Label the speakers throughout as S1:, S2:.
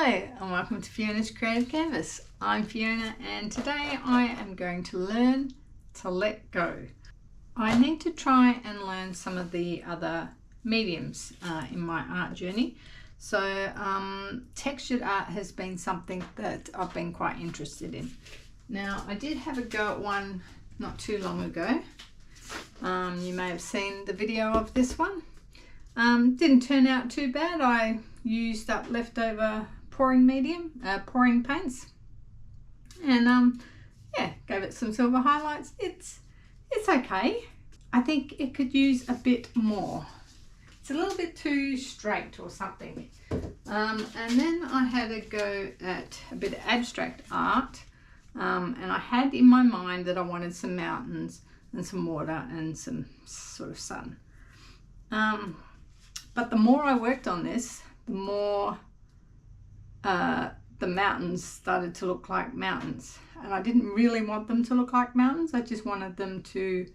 S1: Hello and welcome to Fiona's Creative Canvas. I'm Fiona and today I am going to learn to let go. I need to try and learn some of the other mediums in my art journey. So textured art has been something that I've been quite interested in. Now I did have a go at one not too long ago. You may have seen the video of this one. Didn't turn out too bad. I used up leftover pouring paints, and yeah, gave it some silver highlights. It's okay. I think it could use a bit more. It's a little bit too straight or something. And then I had a go at a bit of abstract art, and I had in my mind that I wanted some mountains and some water and some sort of sun. But the more I worked on this, the more the mountains started to look like mountains. And I didn't really want them to look like mountains. I just wanted them to,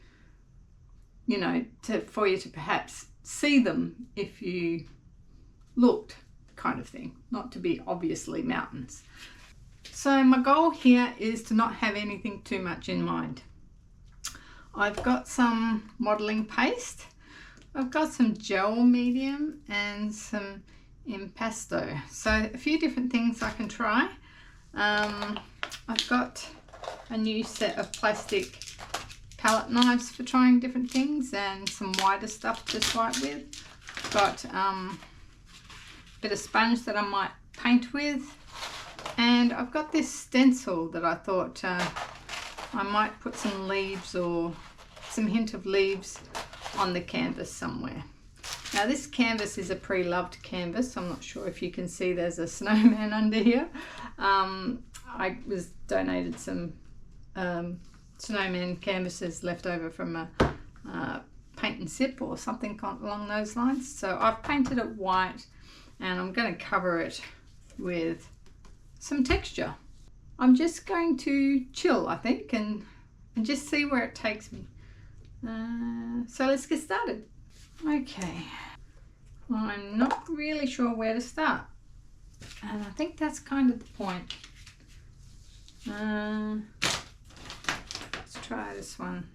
S1: you know, for you to perhaps see them if you looked, kind of thing. Not to be obviously mountains. So my goal here is to not have anything too much in mind. I've got some modeling paste. I've got some gel medium and some impasto. So a few different things I can try. I've got a new set of plastic palette knives for trying different things and some wider stuff to swipe with. Got a bit of sponge that I might paint with. And I've got this stencil that I thought I might put some leaves or some hint of leaves on the canvas somewhere. Now this canvas is a pre-loved canvas. I'm not sure if you can see there's a snowman under here. I was donated some snowman canvases left over from a paint and sip or something along those lines. So I've painted it white and I'm going to cover it with some texture. I'm just going to chill, I think, and just see where it takes me. So let's get started. Okay, well, I'm not really sure where to start, and I think that's kind of the point. Let's try this one.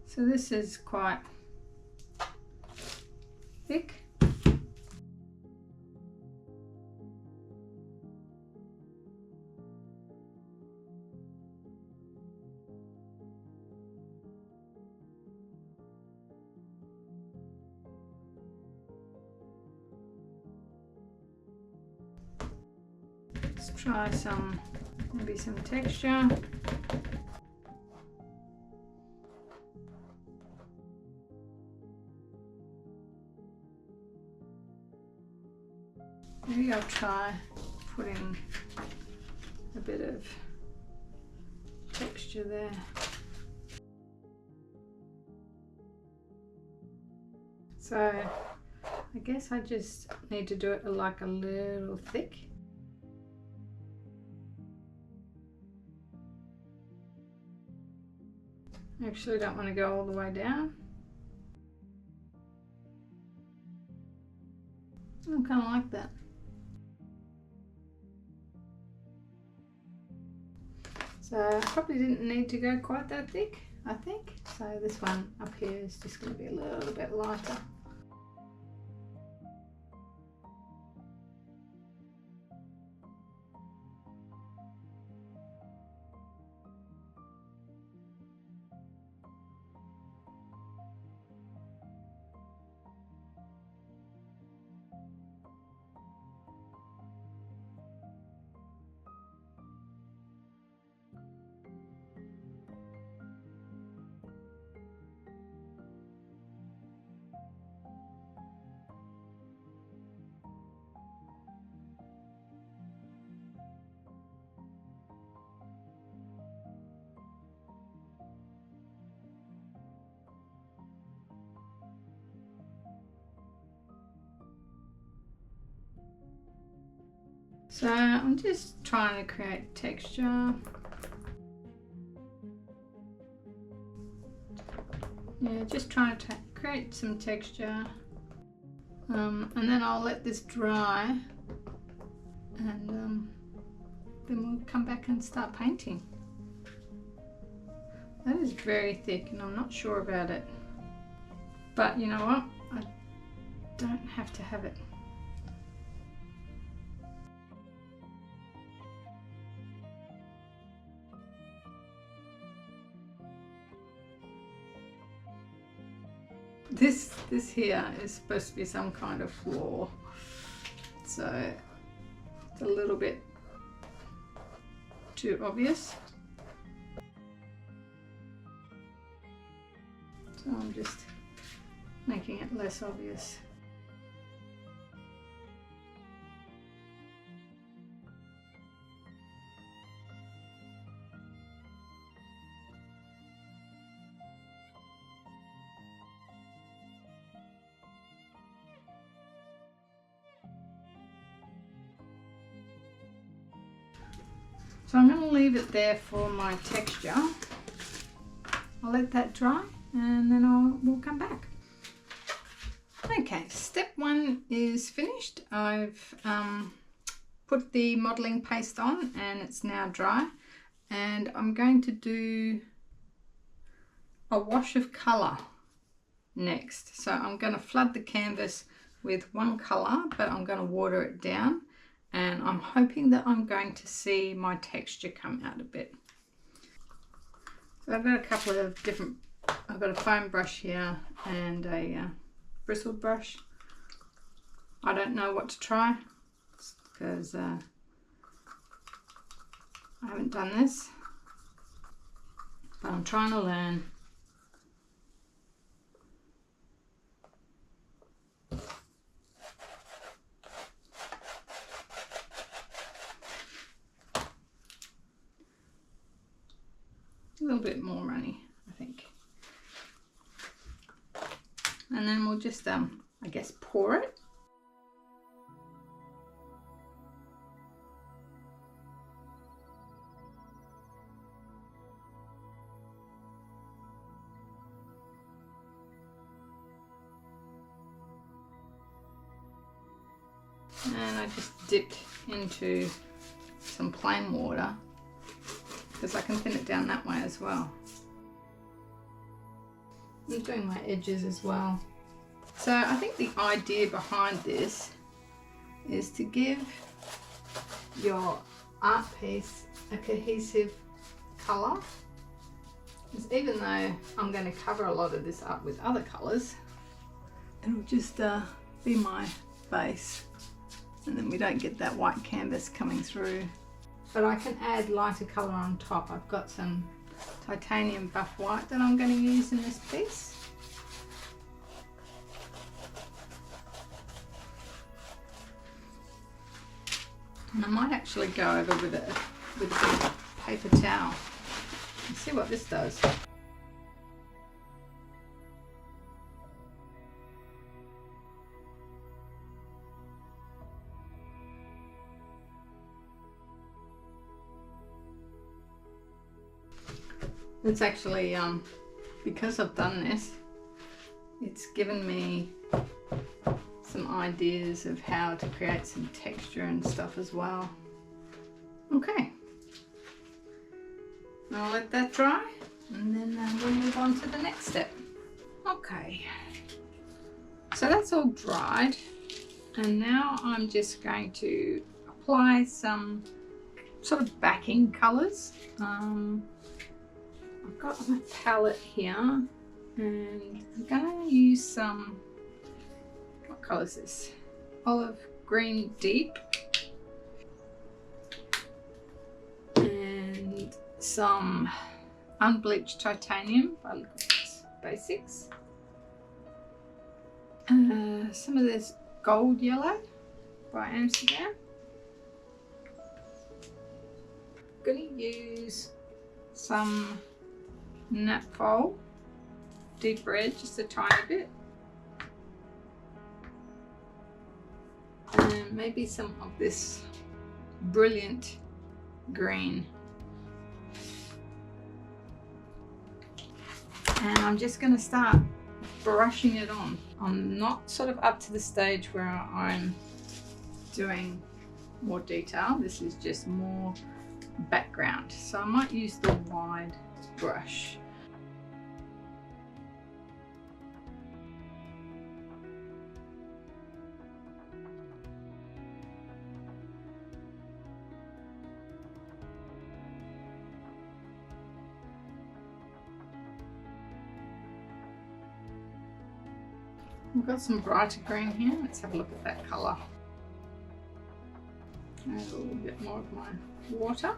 S1: So this is quite thick. Let's try maybe some texture. Maybe I'll try putting a bit of texture there. So I guess I just need to do it like a little thick. Actually, don't want to go all the way down. I kind of like that. So I probably didn't need to go quite that thick, I think. So this one up here is just going to be a little bit lighter. So I'm just trying to create texture. Yeah, just trying to create some texture. And then I'll let this dry, and then we'll come back and start painting. That is very thick and I'm not sure about it, but you know what, I don't have to have it. This here is supposed to be some kind of floor, so it's a little bit too obvious. So I'm just making it less obvious. So I'm going to leave it there for my texture. I'll let that dry and then we'll come back. Okay, step one is finished. I've put the modelling paste on and it's now dry, and I'm going to do a wash of colour next. So I'm going to flood the canvas with one colour, but I'm going to water it down, and I'm hoping that I'm going to see my texture come out a bit. So I've got a couple of different, I've got a foam brush here and a bristled brush. I don't know what to try because I haven't done this, but I'm trying to learn. A little bit more runny, I think. And then we'll just, I guess, pour it. And I just dipped into some plain water because I can thin it down that way as well. I'm doing my edges as well. So I think the idea behind this is to give your art piece a cohesive colour. Because even though I'm going to cover a lot of this up with other colours, it'll just be my base, and then we don't get that white canvas coming through. But I can add lighter colour on top. I've got some titanium buff white that I'm going to use in this piece. And I might actually go over with a bit of paper towel and see what this does. It's actually, because I've done this, it's given me some ideas of how to create some texture and stuff as well. Okay, I'll let that dry and then we'll move on to the next step. Okay, so that's all dried, and now I'm just going to apply some sort of backing colours. I've got my palette here and I'm going to use some, what colour is this? Olive green deep, and some unbleached titanium by Liquid Basics. Some of this gold yellow by Amsterdam. I'm going to use some Napfol deep red, just a tiny bit, and maybe some of this brilliant green. And I'm just going to start brushing it on. I'm not sort of up to the stage where I'm doing more detail. This is just more background. So I might use the wide brush. We've got some brighter green here. Let's have a look at that colour. Add a little bit more of my water.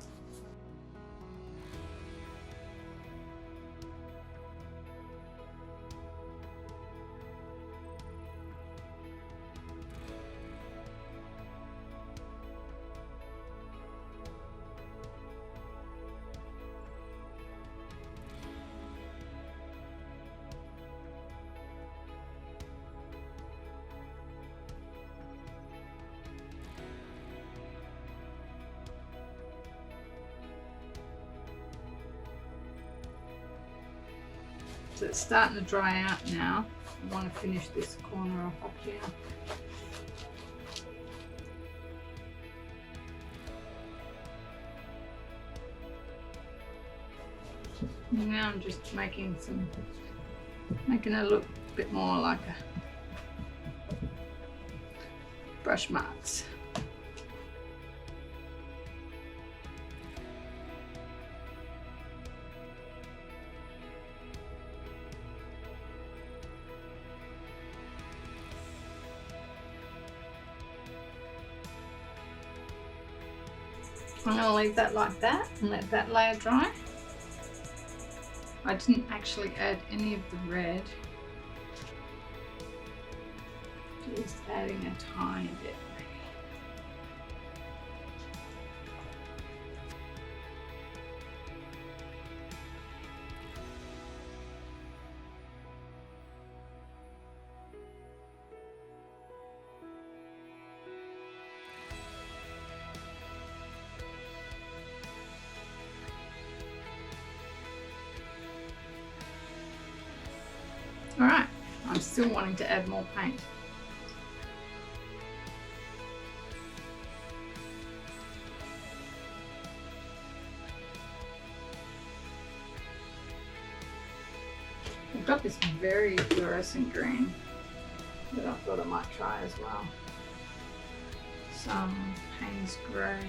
S1: So it's starting to dry out now. I want to finish this corner off up here. Now I'm just making it look a bit more like a brush marks. I'm going to leave that like that and let that layer dry. I didn't actually add any of the red, just adding a tiny bit. Alright, I'm still wanting to add more paint. I've got this very fluorescent green that I thought I might try as well. Some Payne's Grey.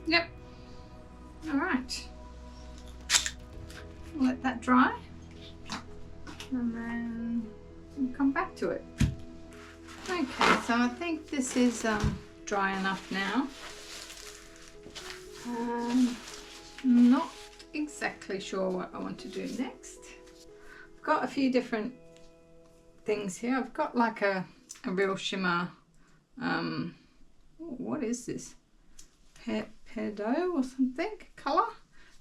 S1: Yep. All right. Let that dry, and then we'll come back to it. Okay, so I think this is dry enough now. Not exactly sure what I want to do next. I've got a few different things here. I've got like a real shimmer. What is this? Pedo or something color.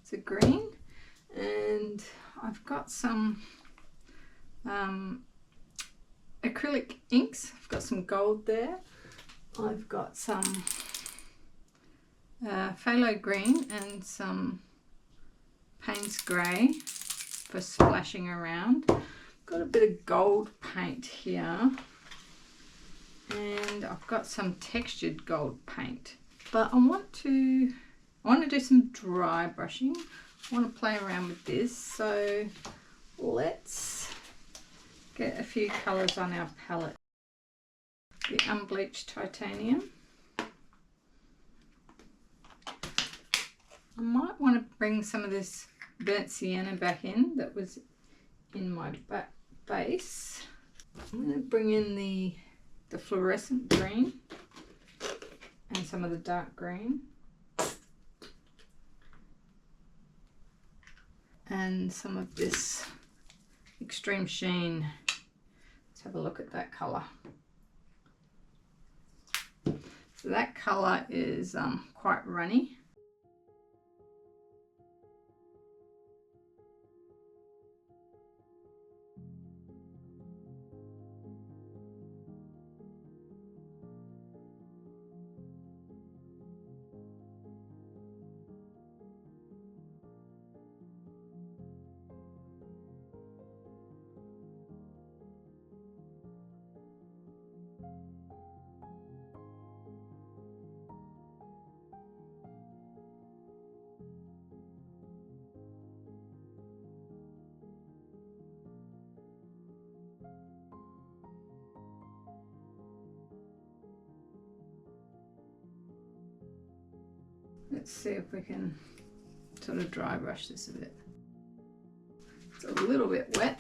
S1: It's a green, and I've got some acrylic inks. I've got some gold there. I've got some phthalo green and some Payne's Grey for splashing around. Got a bit of gold paint here, and I've got some textured gold paint. But I want to do some dry brushing. I want to play around with this. So let's get a few colours on our palette. The unbleached titanium. I might want to bring some of this burnt sienna back in that was in my base. I'm going to bring in the fluorescent green and some of the dark green and some of this Extreme Sheen. Let's have a look at that colour. So that colour is quite runny. Let's see if we can sort of dry brush this a bit. It's a little bit wet.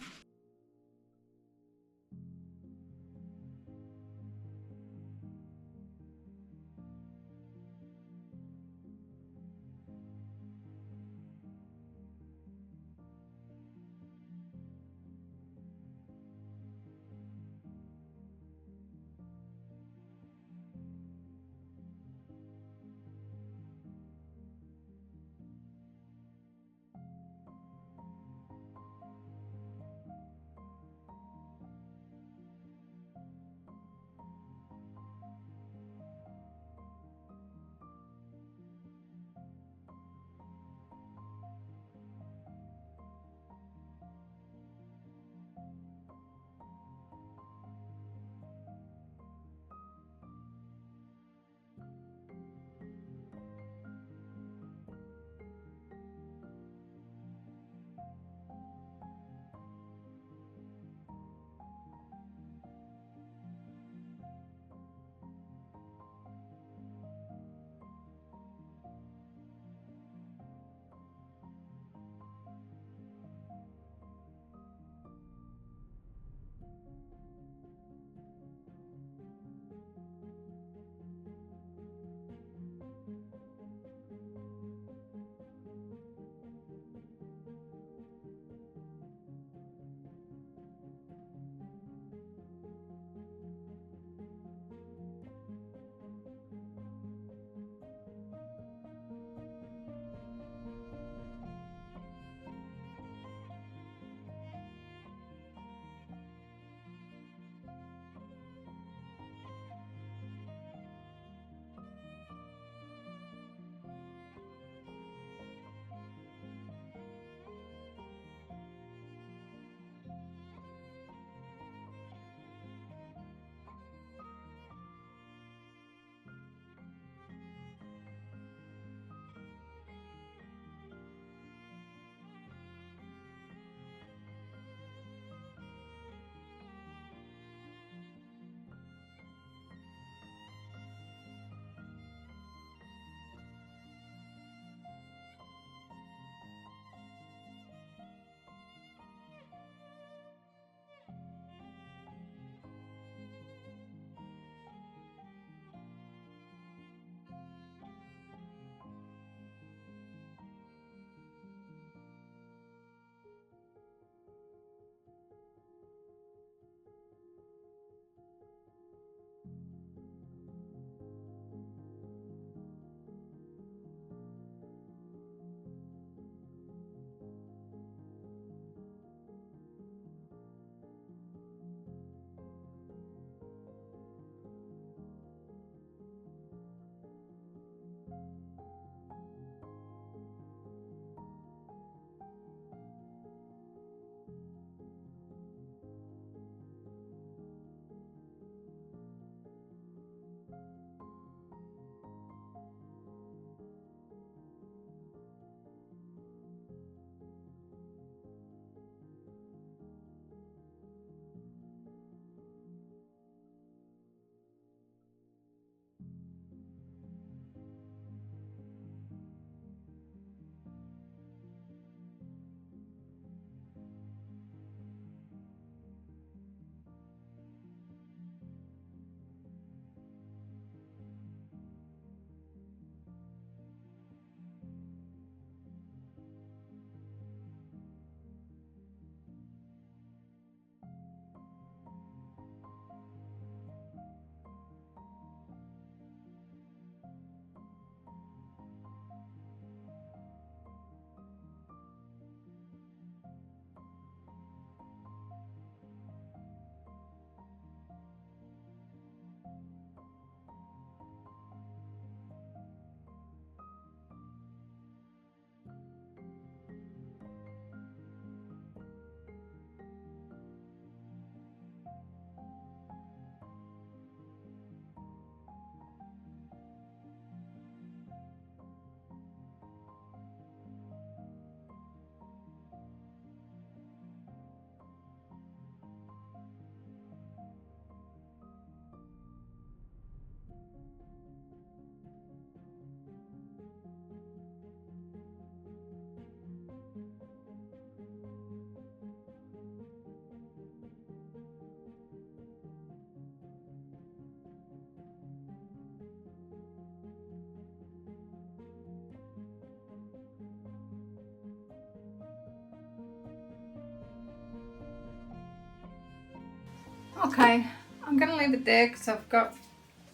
S1: Okay, I'm going to leave it there because I've got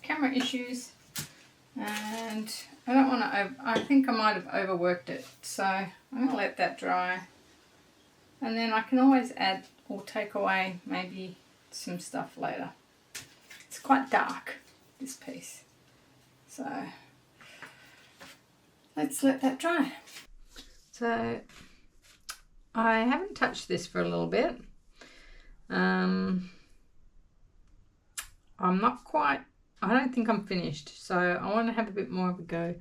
S1: camera issues and I don't want to, I think I might have overworked it, so I'm going to let that dry, and then I can always add or take away maybe some stuff later. It's quite dark, this piece, so let's let that dry. So I haven't touched this for a little bit. I'm not quite, I don't think I'm finished, so I want to have a bit more of a go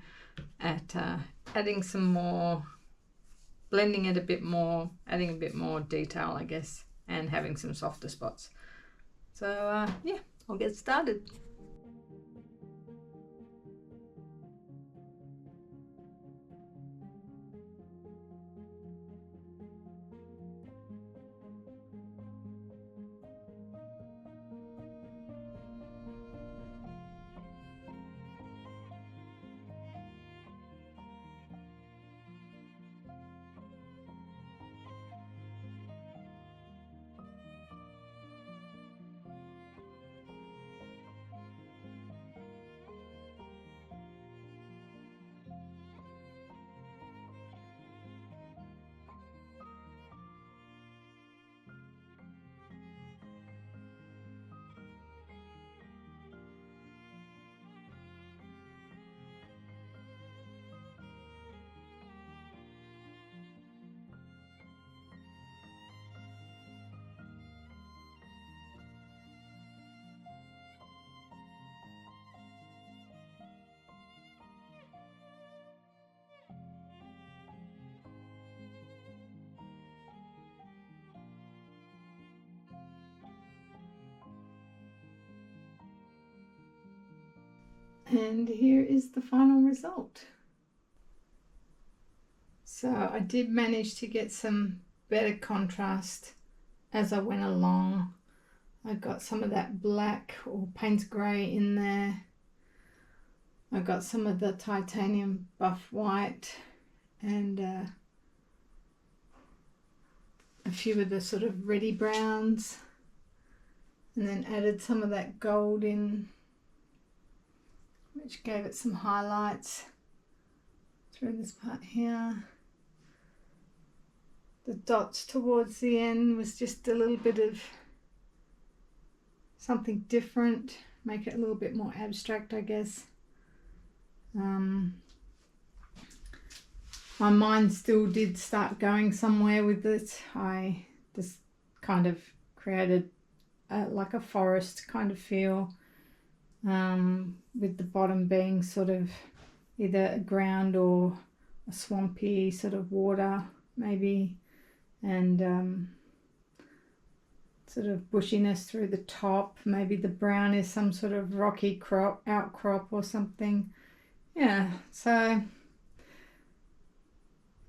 S1: at adding some more, blending it a bit more, adding a bit more detail, I guess, and having some softer spots. So yeah, I'll get started. And here is the final result. So I did manage to get some better contrast as I went along. I got some of that black or Payne's grey in there. I got some of the titanium buff white and a few of the sort of reddy browns, and then added some of that gold in, which gave it some highlights through this part here. The dots towards the end was just a little bit of something different, make it a little bit more abstract, I guess. My mind still did start going somewhere with it. I just kind of created like a forest kind of feel, with the bottom being sort of either a ground or a swampy sort of water maybe, and sort of bushiness through the top. Maybe the brown is some sort of rocky outcrop or something. Yeah, so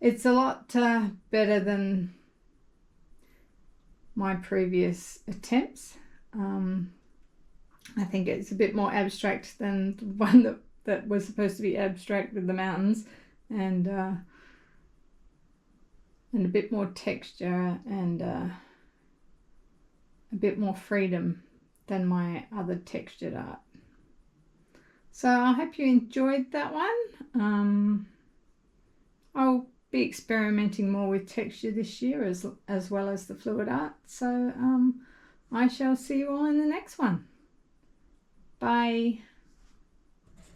S1: it's a lot better than my previous attempts. I think it's a bit more abstract than the one that was supposed to be abstract with the mountains, and a bit more texture and a bit more freedom than my other textured art. So I hope you enjoyed that one. I'll be experimenting more with texture this year as well as the fluid art. So I shall see you all in the next one. Bye.